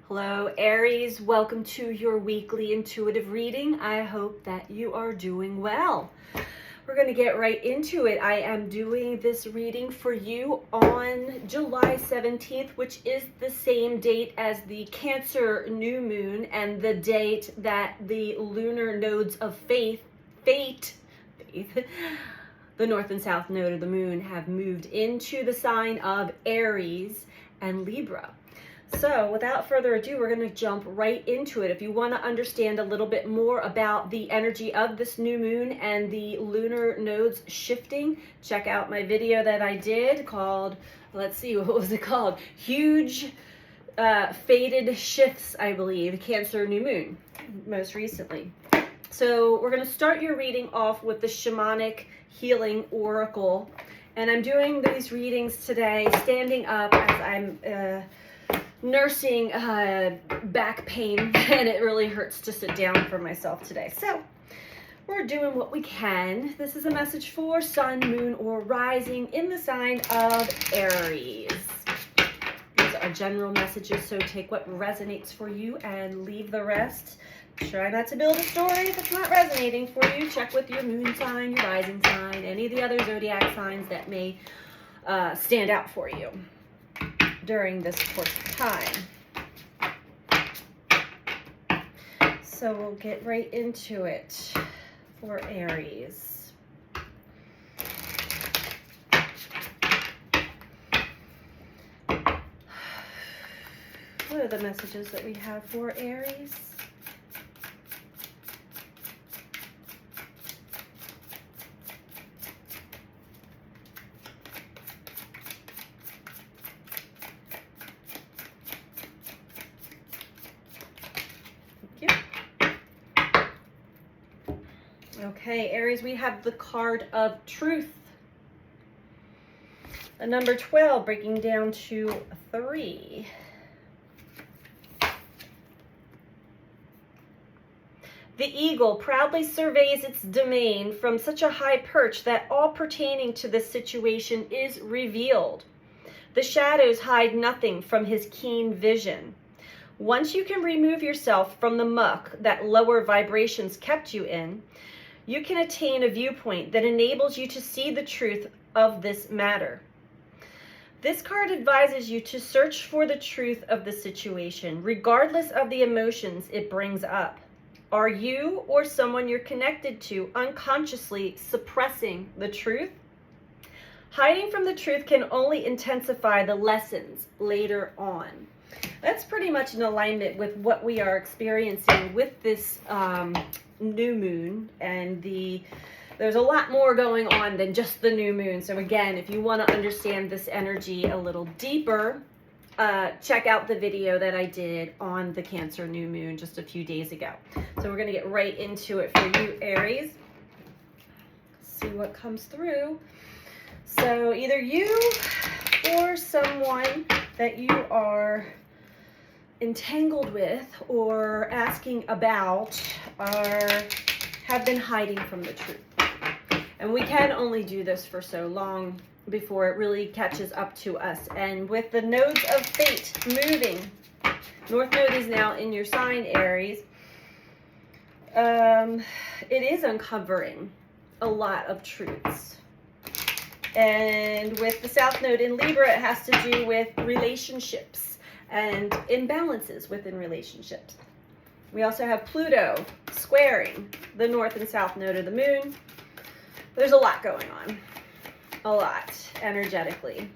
Hello, Aries. Welcome to your weekly intuitive reading. I hope that you are doing well. We're going to get right into it. I am doing this reading for you on July 17th, which is the same date as the Cancer new moon and the date that the lunar nodes of fate, the north and south node of the moon, have moved into the sign of Aries and Libra. So without further ado, we're going to jump right into it. If you want to understand a little bit more about the energy of this new moon and the lunar nodes shifting, check out my video that I did called, let's see, what was it called? Huge Faded Shifts, I believe, Cancer new moon, most recently. So we're going to start your reading off with the Shamanic Healing Oracle. And I'm doing these readings today standing up as I'm nursing back pain, and it really hurts to sit down for myself today. So we're doing what we can. This is a message for sun, moon, or rising in the sign of Aries. These are general messages, so take what resonates for you and leave the rest. Try not to build a story if it's not resonating for you. Check with your moon sign, your rising sign, any of the other zodiac signs that may stand out for you during this course of time. So we'll get right into it for Aries. What are the messages that we have for Aries? Okay, Aries, we have the card of truth. The number 12 breaking down to 3. The eagle proudly surveys its domain from such a high perch that all pertaining to this situation is revealed. The shadows hide nothing from his keen vision. Once you can remove yourself from the muck that lower vibrations kept you in, you can attain a viewpoint that enables you to see the truth of this matter. This card advises you to search for the truth of the situation, regardless of the emotions it brings up. Are you or someone you're connected to unconsciously suppressing the truth? Hiding from the truth can only intensify the lessons later on. That's pretty much in alignment with what we are experiencing with this new moon, and there's a lot more going on than just the new moon. So again, if you want to understand this energy a little deeper, check out the video that I did on the Cancer new moon just a few days ago. So we're going to get right into it for you, Aries. See what comes through. So either you or someone that you are entangled with or asking about have been hiding from the truth. And we can only do this for so long before it really catches up to us. And with the nodes of fate moving, North Node is now in your sign, Aries. It is uncovering a lot of truths. And with the South Node in Libra, it has to do with relationships and imbalances within relationships. We also have Pluto squaring the North and South Node of the moon. There's a lot going on. A lot, energetically.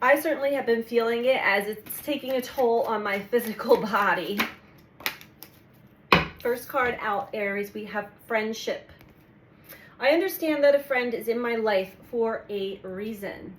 I certainly have been feeling it as it's taking a toll on my physical body. First card out, Aries, we have friendship. I understand that a friend is in my life for a reason.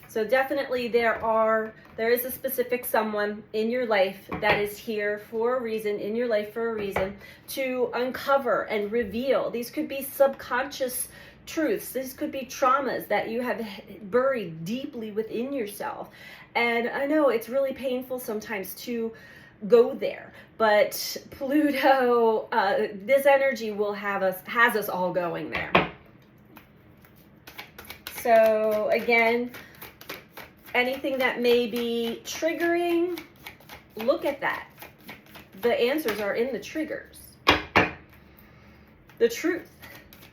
So definitely there is a specific someone in your life that is here for a reason, in your life for a reason, to uncover and reveal. These could be subconscious truths. These could be traumas that you have buried deeply within yourself. And I know it's really painful sometimes to go there, but Pluto, this energy has us all going there. So again, anything that may be triggering, look at that. The answers are in the triggers. The truth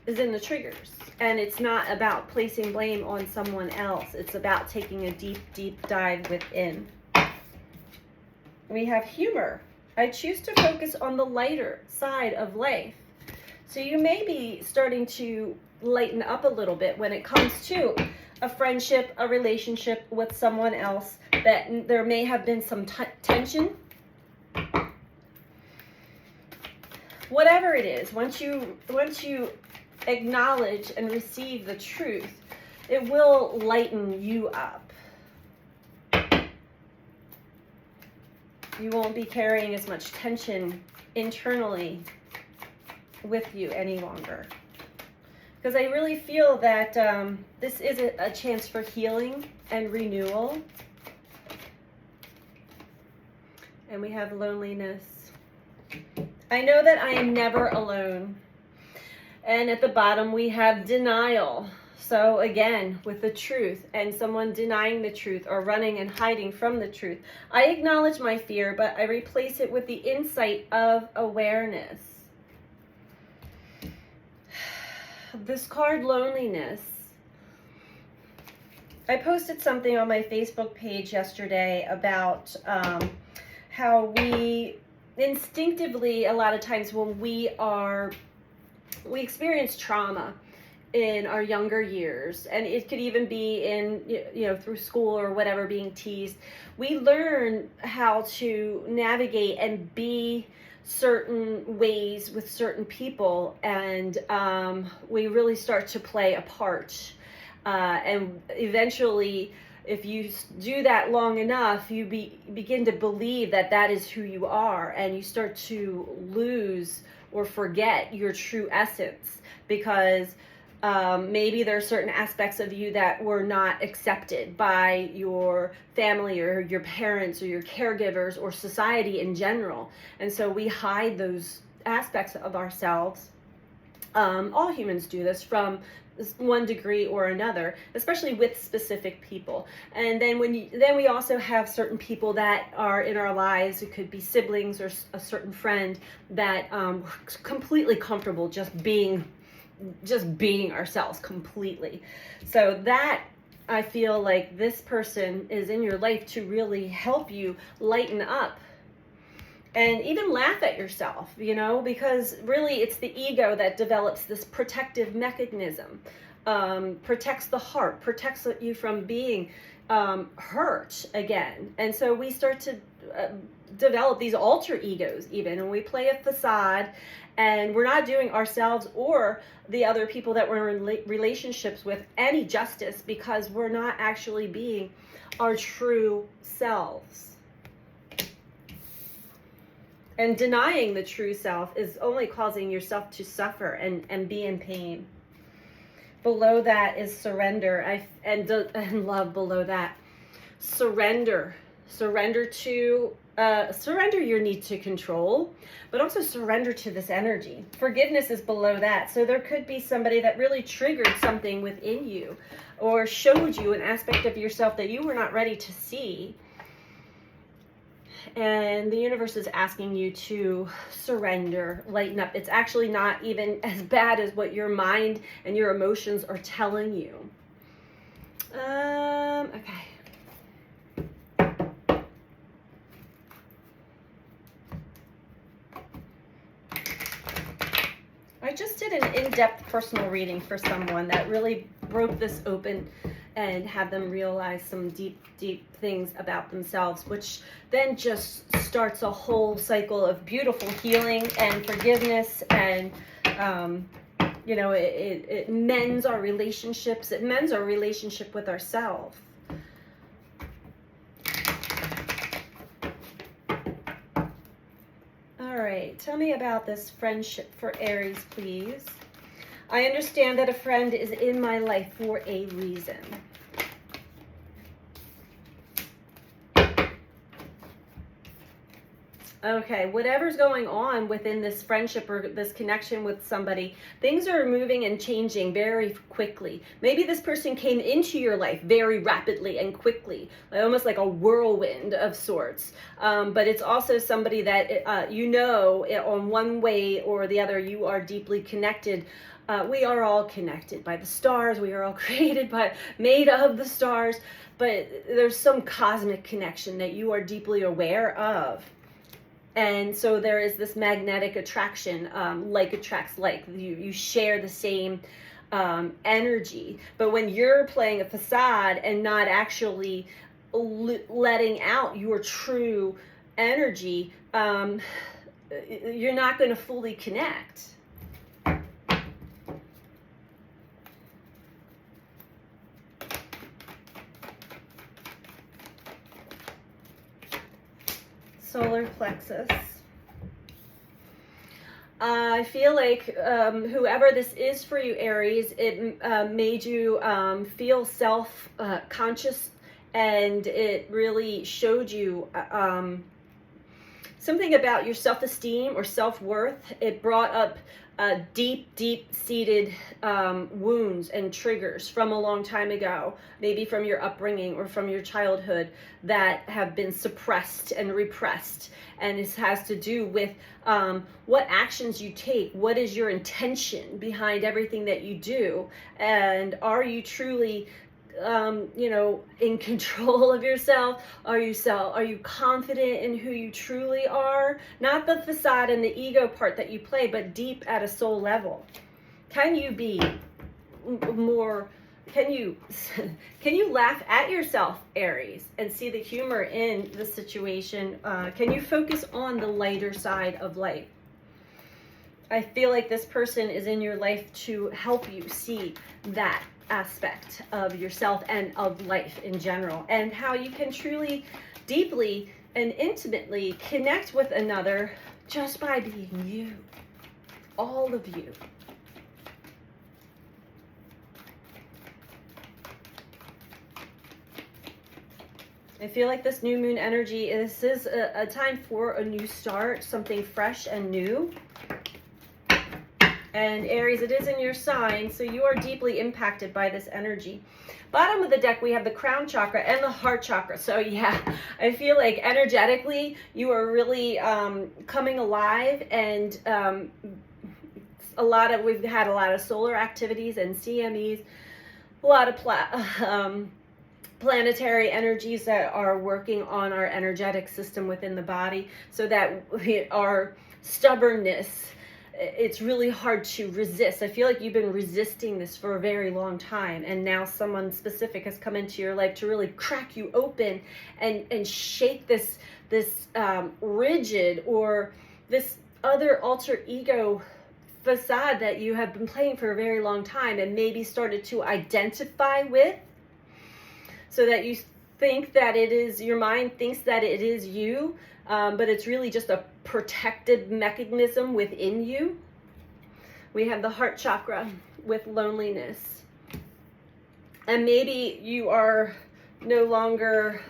is in the triggers. And it's not about placing blame on someone else. It's about taking a deep, deep dive within. We have humor. I choose to focus on the lighter side of life. So you may be starting to lighten up a little bit when it comes to a friendship, a relationship with someone else, that there may have been some tension. Whatever it is, once you acknowledge and receive the truth, it will lighten you up. You won't be carrying as much tension internally with you any longer. Because I really feel that this is a chance for healing and renewal. And we have loneliness. I know that I am never alone. And at the bottom we have denial. So again, with the truth and someone denying the truth or running and hiding from the truth. I acknowledge my fear, but I replace it with the insight of awareness. This card, loneliness. I posted something on my Facebook page yesterday about how we instinctively, a lot of times when we experience trauma in our younger years, and it could even be in, through school or whatever, being teased, we learn how to navigate and be certain ways with certain people, and we really start to play a part, and eventually, if you do that long enough, you begin to believe that that is who you are, and you start to lose or forget your true essence, because maybe there are certain aspects of you that were not accepted by your family or your parents or your caregivers or society in general. And so we hide those aspects of ourselves. All humans do this from one degree or another, especially with specific people. And then then we also have certain people that are in our lives. It could be siblings or a certain friend that we're completely comfortable just being ourselves completely. So that, I feel like this person is in your life to really help you lighten up and even laugh at yourself, because really it's the ego that develops this protective mechanism, protects the heart, protects you from being hurt again. And so we start to develop these alter egos even, and we play a facade, and we're not doing ourselves or the other people that we're in relationships with any justice, because we're not actually being our true selves. And denying the true self is only causing yourself to suffer and be in pain. Below that is surrender. And love below that. Surrender. Surrender your need to control, but also surrender to this energy. Forgiveness is below that. So there could be somebody that really triggered something within you or showed you an aspect of yourself that you were not ready to see. And the universe is asking you to surrender, lighten up. It's actually not even as bad as what your mind and your emotions are telling you. Okay. I just did an in-depth personal reading for someone that really broke this open and had them realize some deep, deep things about themselves, which then just starts a whole cycle of beautiful healing and forgiveness, and it mends our relationships. It mends our relationship with ourselves. All right, tell me about this friendship for Aries, please. I understand that a friend is in my life for a reason. Okay, whatever's going on within this friendship or this connection with somebody, things are moving and changing very quickly. Maybe this person came into your life very rapidly and quickly, almost like a whirlwind of sorts. But it's also somebody that, you know, on one way or the other, you are deeply connected. We are all connected by the stars. We are all created by, made of the stars. But there's some cosmic connection that you are deeply aware of. And so there is this magnetic attraction, like attracts like. You share the same energy. But when you're playing a facade and not actually letting out your true energy, you're not going to fully connect. Solar plexus. I feel like whoever this is for you, Aries, it made you feel self-conscious, and it really showed you something about your self-esteem or self-worth. It brought up deep-seated wounds and triggers from a long time ago, maybe from your upbringing or from your childhood, that have been suppressed and repressed. And this has to do with what actions you take, what is your intention behind everything that you do, and are you truly you know, in control of yourself? Are you confident in who you truly are? Not the facade and the ego part that you play, but deep at a soul level. Can you be more, can you laugh at yourself, Aries, and see the humor in the situation? Can you focus on the lighter side of life? I feel like this person is in your life to help you see that aspect of yourself and of life in general, and how you can truly, deeply, and intimately connect with another just by being you. All of you. I feel like this new moon energy, this is a time for a new start, something fresh and new. And Aries, it is in your sign, so you are deeply impacted by this energy. Bottom of the deck, we have the crown chakra and the heart chakra. So yeah, I feel like energetically, you are really coming alive, and we've had a lot of solar activities and CMEs, a lot of planetary energies that are working on our energetic system within the body, so that our stubbornness, it's really hard to resist. I feel like you've been resisting this for a very long time, and now someone specific has come into your life to really crack you open and shake this rigid or this other alter ego facade that you have been playing for a very long time, and maybe started to identify with, so that you think that it is, your mind thinks that it is you, but it's really just a protective mechanism within you. We have the heart chakra with loneliness. And maybe you are no longer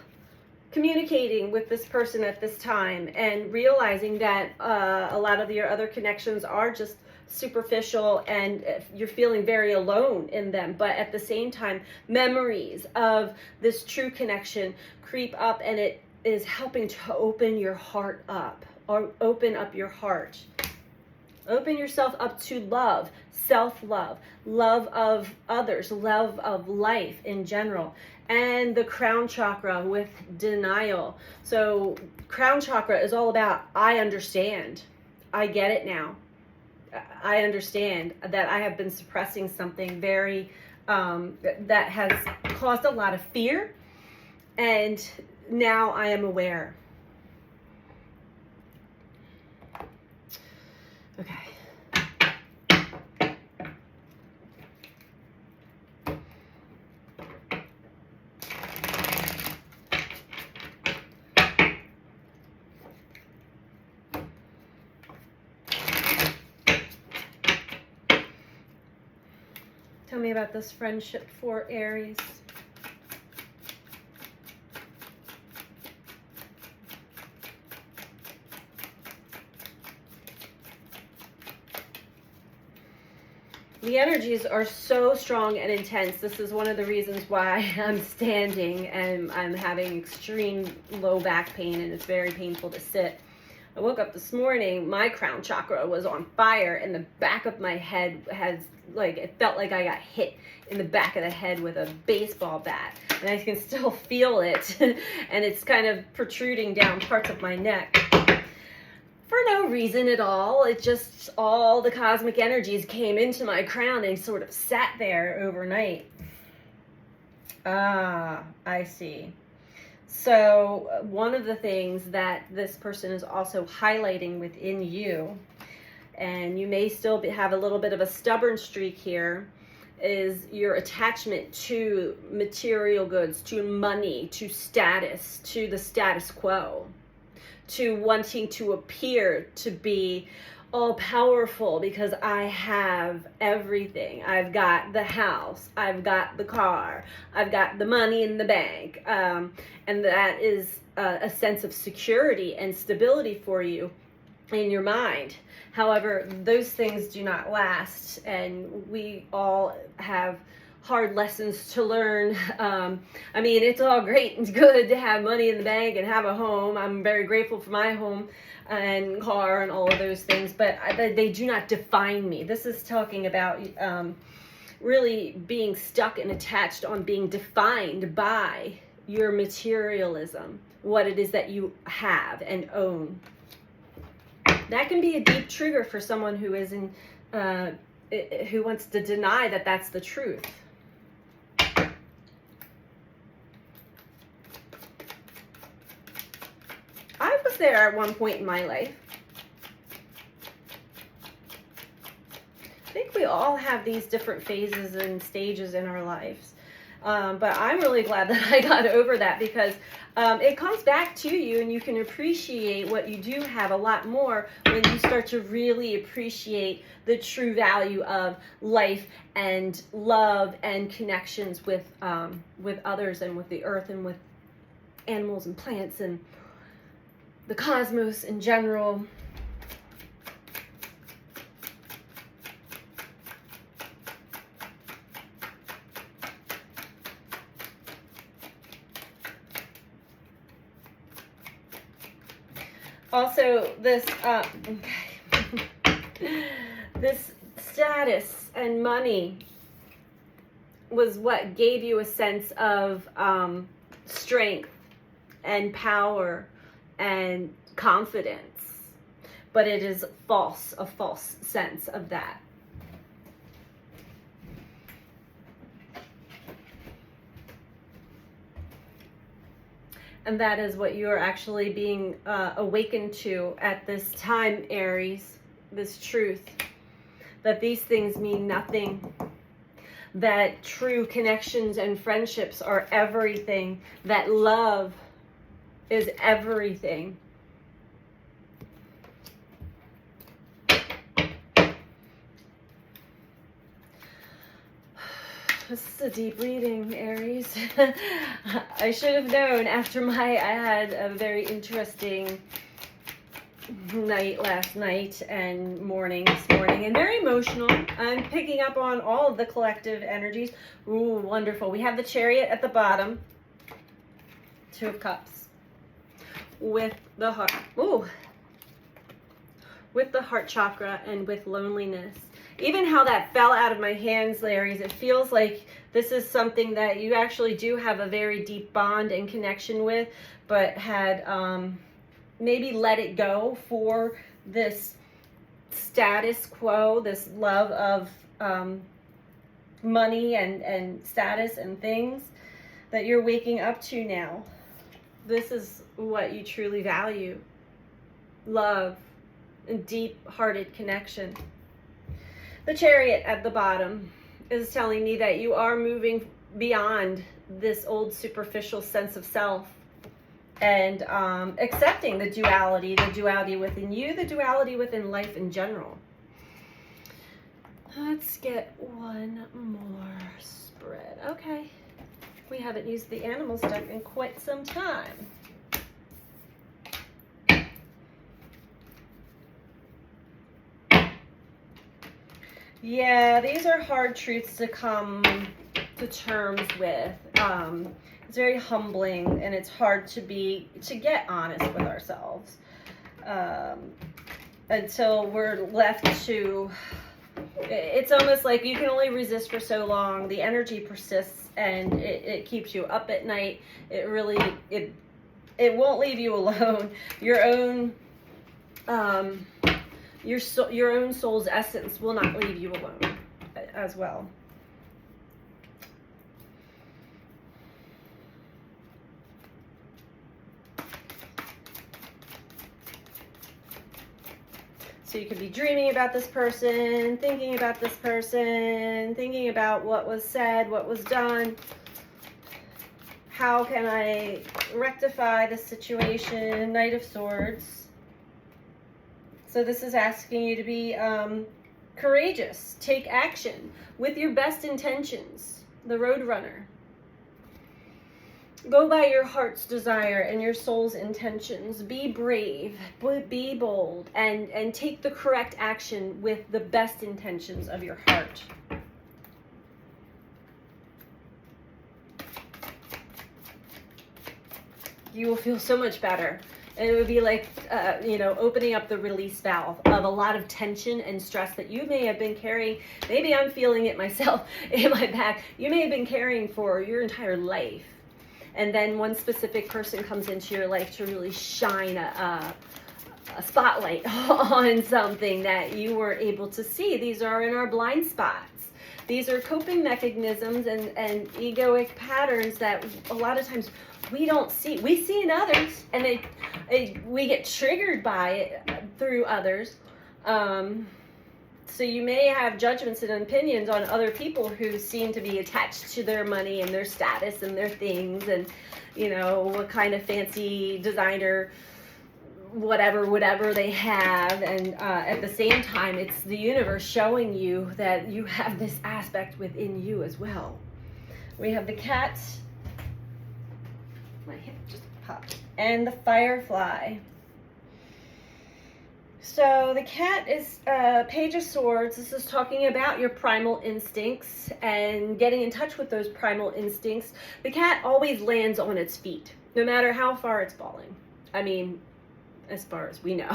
communicating with this person at this time, and realizing that a lot of your other connections are just superficial, and you're feeling very alone in them. But at the same time, memories of this true connection creep up, and it is helping to open your heart up, or open up your heart. Open yourself up to love, self-love, love of others, love of life in general. And the crown chakra with denial. So crown chakra is all about, I understand. I get it now. I understand that I have been suppressing something very, that has caused a lot of fear. And now I am aware. Okay. Tell me about this friendship for Aries. The energies are so strong and intense. This is one of the reasons why I'm standing and I'm having extreme low back pain, and it's very painful to sit. I woke up this morning, my crown chakra was on fire, and the back of my head has, like, it felt like I got hit in the back of the head with a baseball bat, and I can still feel it, and it's kind of protruding down parts of my neck. For no reason at all. It just, all the cosmic energies came into my crown and sort of sat there overnight. Ah, I see. So one of the things that this person is also highlighting within you, and you may still have a little bit of a stubborn streak here, is your attachment to material goods, to money, to status, to the status quo, to wanting to appear to be all powerful because I have everything. I've got the house, I've got the car, I've got the money in the bank, and that is a sense of security and stability for you in your mind. However, those things do not last, and we all have hard lessons to learn. I mean, it's all great and good to have money in the bank and have a home. I'm very grateful for my home and car and all of those things, but they do not define me. This is talking about really being stuck and attached on being defined by your materialism, what it is that you have and own. That can be a deep trigger for someone who is who wants to deny that that's the truth. I was there at one point in my life. I think we all have these different phases and stages in our lives. But I'm really glad that I got over that, because it comes back to you, and you can appreciate what you do have a lot more when you start to really appreciate the true value of life and love and connections with others and with the earth and with animals and plants and the cosmos in general. Also, this this status and money was what gave you a sense of strength and power and confidence, but it is false, a false sense of that. And that is what you're actually being awakened to at this time, Aries, this truth, that these things mean nothing, that true connections and friendships are everything, that love is everything. This is a deep reading, Aries. I should have known after I had a very interesting night last night and morning this morning, and very emotional. I'm picking up on all of the collective energies. Ooh, wonderful. We have the Chariot at the bottom. Two of Cups. With the heart. Ooh. With the heart chakra and with loneliness. Even how that fell out of my hands, Aries, it feels like this is something that you actually do have a very deep bond and connection with, but had maybe let it go for this status quo, this love of money and status and things that you're waking up to now. This is what you truly value. Love and deep-hearted connection. The Chariot at the bottom is telling me that you are moving beyond this old superficial sense of self and accepting the duality within you, the duality within life in general. Let's get one more spread. Okay. We haven't used the animal deck in quite some time. Yeah, these are hard truths to come to terms with. It's very humbling, and it's hard to get honest with ourselves until we're left to. It's almost like you can only resist for so long. The energy persists, and it keeps you up at night. It really it won't leave you alone. Your own your own soul's essence will not leave you alone as well. So you could be dreaming about this person, thinking about this person, thinking about what was said, what was done. How can I rectify this situation? Knight of Swords. So this is asking you to be courageous. Take action with your best intentions. The Roadrunner. Go by your heart's desire and your soul's intentions. Be brave, be bold, and take the correct action with the best intentions of your heart. You will feel so much better. And it would be like, opening up the release valve of a lot of tension and stress that you may have been carrying. Maybe I'm feeling it myself in my back. You may have been carrying for your entire life. And then one specific person comes into your life to really shine a spotlight on something that you were able to see. These are in our blind spots. These are coping mechanisms and egoic patterns that a lot of times we don't see. We see in others, and we get triggered by it through others. So you may have judgments and opinions on other people who seem to be attached to their money and their status and their things, and what kind of fancy designer whatever they have. And at the same time, it's the universe showing you that you have this aspect within you as well. We have the cat. My hand just popped. And the firefly. So the cat is Page of Swords. This is talking about your primal instincts and getting in touch with those primal instincts. The cat always lands on its feet, no matter how far it's falling. I mean, as far as we know,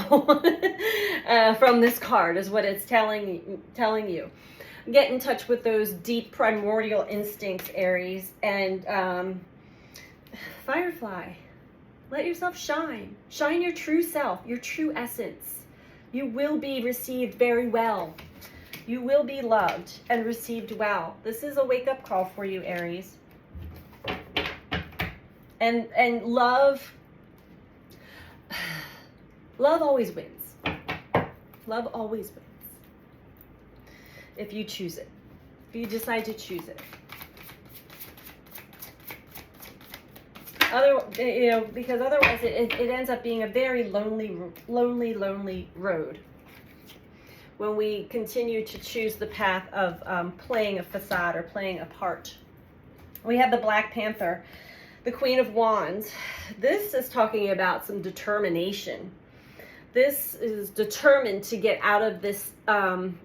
from this card is what it's telling you. Get in touch with those deep primordial instincts, Aries. And firefly, let yourself shine. Shine your true self, your true essence. You will be received very well. You will be loved and received well. This is a wake-up call for you, Aries. And love always wins. Love always wins. If you choose it. If you decide to choose it. Because otherwise it ends up being a very lonely road when we continue to choose the path of playing a facade or playing a part. We have the Black Panther, the Queen of Wands. This is talking about some determination. This is determined to get out of this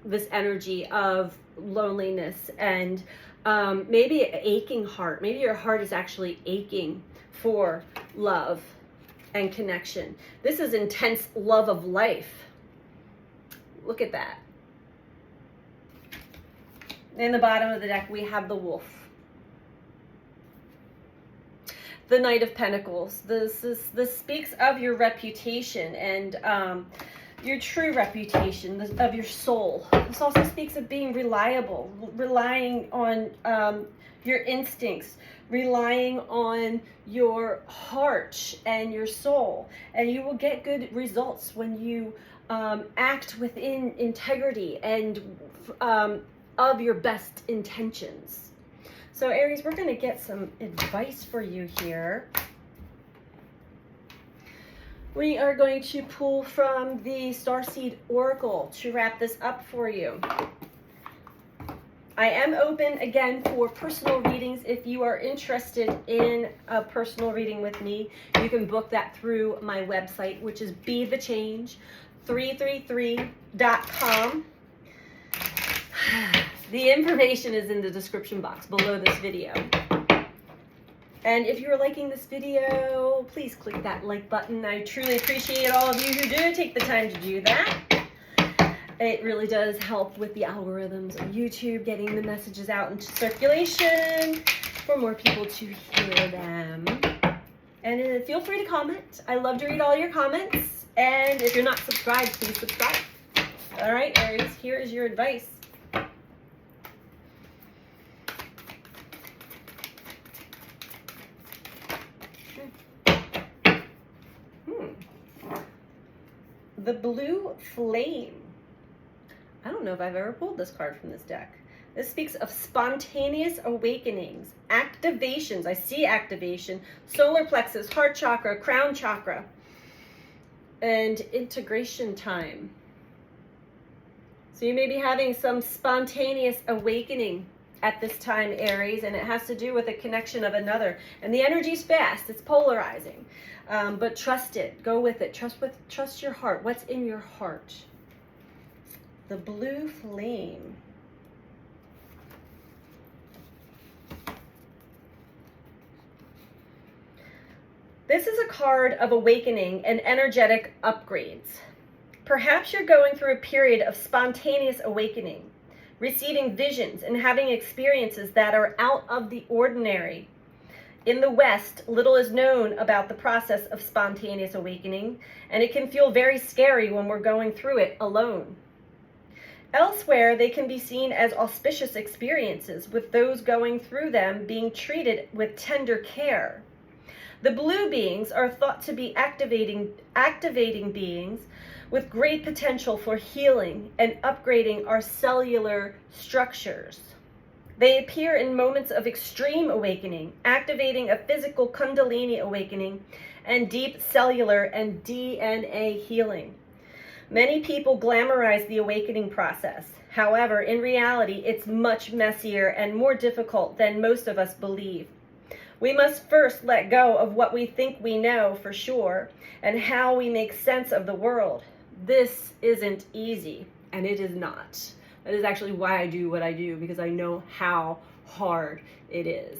this energy of loneliness and maybe an aching heart. Maybe your heart is actually aching for love and connection. This is intense love of life. Look at that. In the bottom of the deck, we have the Wolf. The Knight of Pentacles. This speaks of your reputation and your true reputation, of your soul. This also speaks of being reliable, relying on your instincts, relying on your heart and your soul. And you will get good results when you act within integrity and of your best intentions. So Aries, we're going to get some advice for you here. We are going to pull from the Starseed Oracle to wrap this up for you. I am open again for personal readings. If you are interested in a personal reading with me, you can book that through my website, which is BeTheChange333.com. The information is in the description box below this video. And if you are liking this video, please click that like button. I truly appreciate all of you who do take the time to do that. It really does help with the algorithms of YouTube, getting the messages out into circulation for more people to hear them. And feel free to comment. I love to read all your comments. And if you're not subscribed, please subscribe. All right, Aries, here is your advice. The Blue Flame. I don't know if I've ever pulled this card from this deck. This speaks of spontaneous awakenings, activations. I see activation, solar plexus, heart chakra, crown chakra, and integration time. So you may be having some spontaneous awakening at this time, Aries, and it has to do with a connection of another. And the energy's fast, it's polarizing. But trust it, go with it, trust your heart. What's in your heart? The Blue Flame. This is a card of awakening and energetic upgrades. Perhaps you're going through a period of spontaneous awakening, receiving visions and having experiences that are out of the ordinary. In the West, little is known about the process of spontaneous awakening, and it can feel very scary when we're going through it alone. Elsewhere, they can be seen as auspicious experiences, with those going through them being treated with tender care. The blue beings are thought to be activating beings with great potential for healing and upgrading our cellular structures. They appear in moments of extreme awakening, activating a physical Kundalini awakening and deep cellular and DNA healing. Many people glamorize the awakening process. However, in reality, it's much messier and more difficult than most of us believe. We must first let go of what we think we know for sure and how we make sense of the world. This isn't easy, and it is not. That is actually why I do what I do, because I know how hard it is.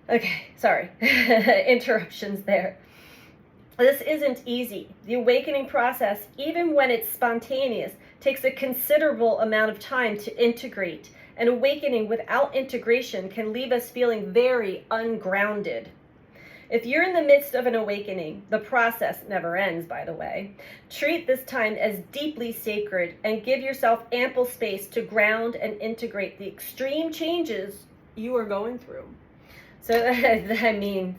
Okay, sorry. Interruptions there. This isn't easy. The awakening process, even when it's spontaneous, takes a considerable amount of time to integrate. An awakening without integration can leave us feeling very ungrounded. If you're in the midst of an awakening, the process never ends, by the way. Treat this time as deeply sacred and give yourself ample space to ground and integrate the extreme changes you are going through. So, I mean,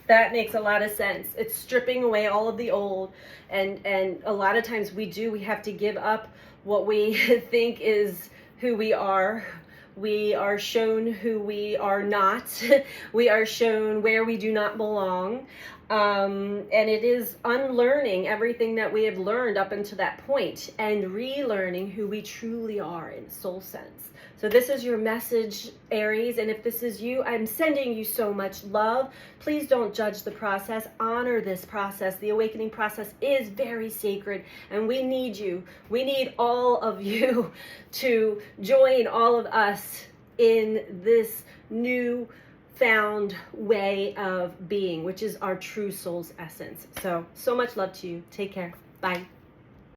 that makes a lot of sense. It's stripping away all of the old, and a lot of times we have to give up what we think is who we are. We are shown who we are not. We are shown where we do not belong. And it is unlearning everything that we have learned up until that point and relearning who we truly are in soul sense. So this is your message, Aries. And if this is you, I'm sending you so much love. Please don't judge the process. Honor this process. The awakening process is very sacred, and we need you. We need all of you to join all of us in this new found way of being, which is our true soul's essence. So much love to you. Take care. Bye.